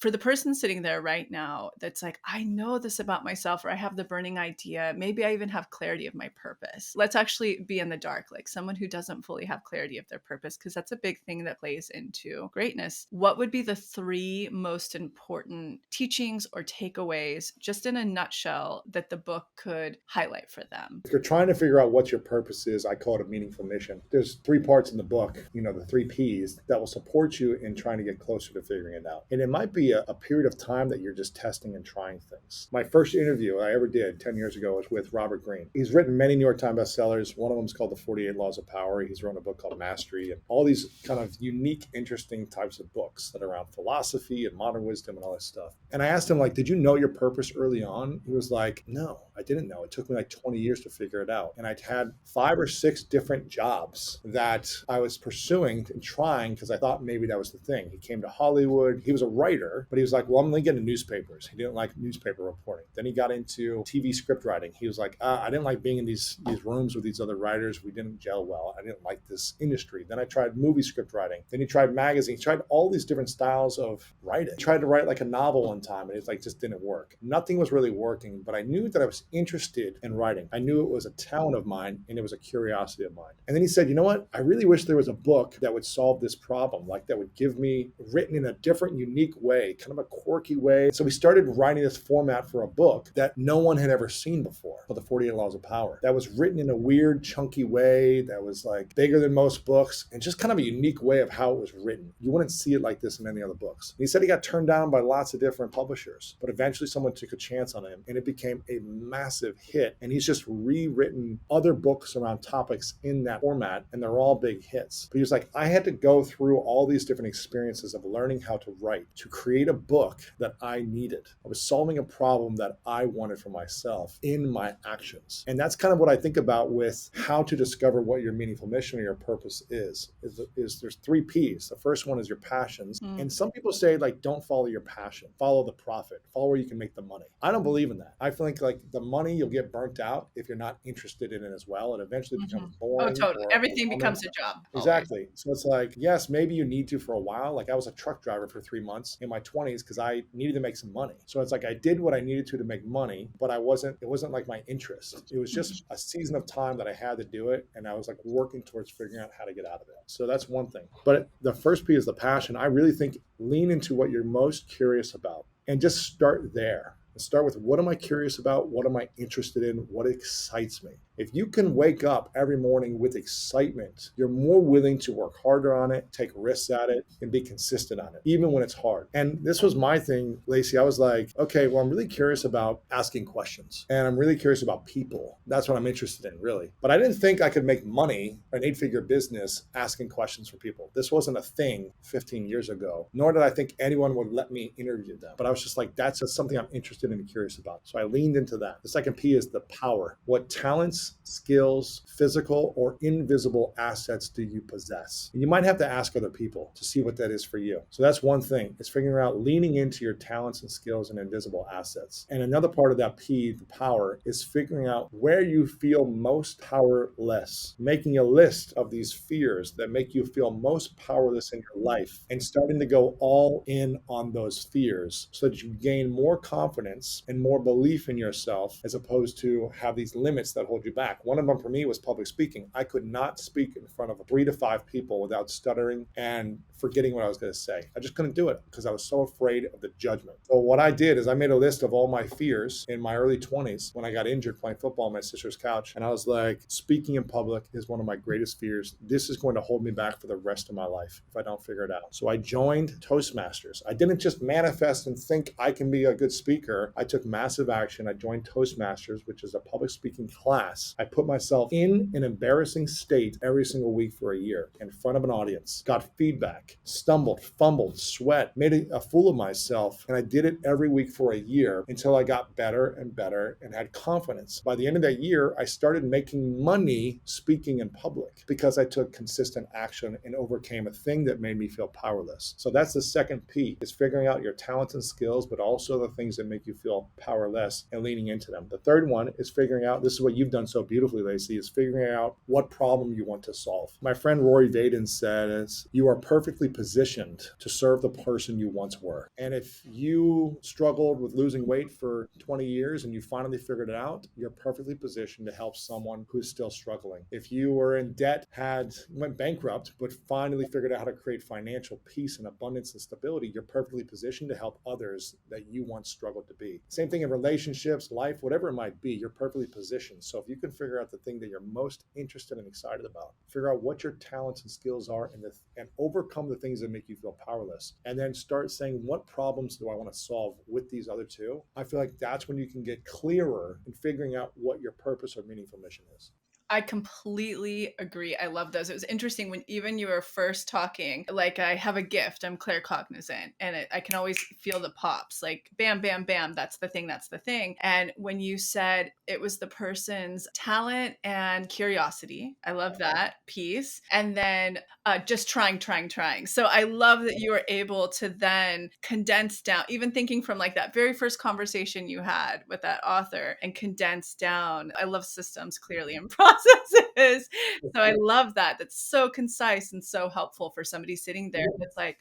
for the person sitting there right now that's like, I know this about myself, or I have the burning idea, maybe I even have clarity of my purpose. Let's actually be in the dark, like someone who doesn't fully have clarity of their purpose, because that's a big thing that plays into greatness. What would be the 3 most important teachings or takeaways, just in a nutshell, that the book could highlight for them? If you're trying to figure out what your purpose is, I call it a meaningful mission. There's 3 parts in the book, the 3 P's that will support you in trying to get closer to figuring it out. And it might be a period of time that you're just testing and trying things. My first interview I ever did 10 years ago was with Robert Greene. He's written many New York Times bestsellers. One of them is called The 48 Laws of Power. He's written a book called Mastery, and all these kind of unique, interesting types of books that are around philosophy and modern wisdom and all this stuff. And I asked him, like, did you know your purpose early on? He was like, no, I didn't know. It took me like 20 years to figure it out. And I'd had 5 or 6 different jobs that I was pursuing and trying because I thought maybe that was the thing. He came to Hollywood. He was a writer, but he was like, well, I'm going to get into newspapers. He didn't like newspaper reporting. Then he got into TV script writing. He was like, I didn't like being in these rooms with these other writers. We didn't gel well. I didn't like this industry. Then I tried movie script writing. Then he tried magazines. He tried all these different styles of writing. He tried to write like a novel one time, and it's like just didn't work. Nothing was really working, but I knew that I was interested in writing. I knew it was a talent of mine, and it was a curiosity of mine. And then he said, you know what? I really wish there was a book that would solve this problem, like that would give me written in a different, unique way, kind of a quirky way. So we started writing this format for a book that no one had ever seen before, called The 48 Laws of Power. That was written in a weird, chunky way that was like bigger than most books, and just kind of a unique way of how it was written. You wouldn't see it like this in any other books. And he said he got turned down by lots of different publishers, but eventually someone took a chance on him, and it became a massive hit. And he's just rewritten other books around topics in that format, and they're all big hits. But he was like, I had to go through all these different experiences of learning how to write to create a book that I needed. I was solving a problem that I wanted for myself in my actions. And that's kind of what I think about with how to discover what your meaningful mission or your purpose is there's 3 P's. The first one is your passions. And some people say, like, don't follow your passion, follow the profit, follow where you can make the money. I don't believe in that. I think like the money, you'll get burnt out if you're not interested in it as well. It eventually becomes boring. Oh, totally. Everything becomes a job. Exactly. Always. So it's like, yes, maybe you need to for a while. Like I was a truck driver for 3 months in my 20s because I needed to make some money. So it's like I did what I needed to make money, but it wasn't like my interest. It was just a season of time that I had to do it. And I was like working towards figuring out how to get out of it. So that's one thing. But the first P is the passion. I really think lean into what you're most curious about and just start there. And start with, what am I curious about? What am I interested in? What excites me? If you can wake up every morning with excitement, you're more willing to work harder on it, take risks at it, and be consistent on it, even when it's hard. And this was my thing, Lacy. I was like, okay, well, I'm really curious about asking questions, and I'm really curious about people. That's what I'm interested in, really. But I didn't think I could make money, an 8-figure business, asking questions for people. This wasn't a thing 15 years ago, nor did I think anyone would let me interview them. But I was just like, that's just something I'm interested in and curious about. So I leaned into that. The second P is the power. What talents, skills, physical or invisible assets do you possess? And you might have to ask other people to see what that is for you. So that's one thing, is figuring out leaning into your talents and skills and invisible assets. And another part of that P, the power, is figuring out where you feel most powerless, making a list of these fears that make you feel most powerless in your life and starting to go all in on those fears so that you gain more confidence and more belief in yourself, as opposed to have these limits that hold you back. One of them for me was public speaking. I could not speak in front of 3 to 5 people without stuttering and forgetting what I was going to say. I just couldn't do it because I was so afraid of the judgment. So what I did is I made a list of all my fears in my early 20s when I got injured playing football on my sister's couch. And I was like, speaking in public is one of my greatest fears. This is going to hold me back for the rest of my life if I don't figure it out. So I joined Toastmasters. I didn't just manifest and think I can be a good speaker. I took massive action. I joined Toastmasters, which is a public speaking class. I put myself in an embarrassing state every single week for a year in front of an audience, got feedback, stumbled, fumbled, sweat, made a fool of myself. And I did it every week for a year until I got better and better and had confidence. By the end of that year, I started making money speaking in public because I took consistent action and overcame a thing that made me feel powerless. So that's the second P, is figuring out your talents and skills, but also the things that make you feel powerless and leaning into them. The third one is figuring out, this is what you've done so beautifully, Lacy, is figuring out what problem you want to solve. My friend Rory Vaden says, you are perfectly perfectly positioned to serve the person you once were. And if you struggled with losing weight for 20 years and you finally figured it out, you're perfectly positioned to help someone who's still struggling. If you were in debt, went bankrupt, but finally figured out how to create financial peace and abundance and stability, you're perfectly positioned to help others that you once struggled to be. Same thing in relationships, life, whatever it might be, you're perfectly positioned. So if you can figure out the thing that you're most interested and excited about, figure out what your talents and skills are, and overcome the things that make you feel powerless, and then start saying, what problems do I want to solve with these other two? I feel like that's when you can get clearer in figuring out what your purpose or meaningful mission is. I completely agree. I love those. It was interesting when even you were first talking, like I have a gift, I'm claircognizant, and I can always feel the pops, like bam, bam, bam, that's the thing, that's the thing. And when you said it was the person's talent and curiosity, I love that piece. And then just trying, trying, trying. So I love that you were able to then condense down, even thinking from like that very first conversation you had with that author and condense down. I love systems clearly and processes. So I love that. That's so concise and so helpful for somebody sitting there. That's like,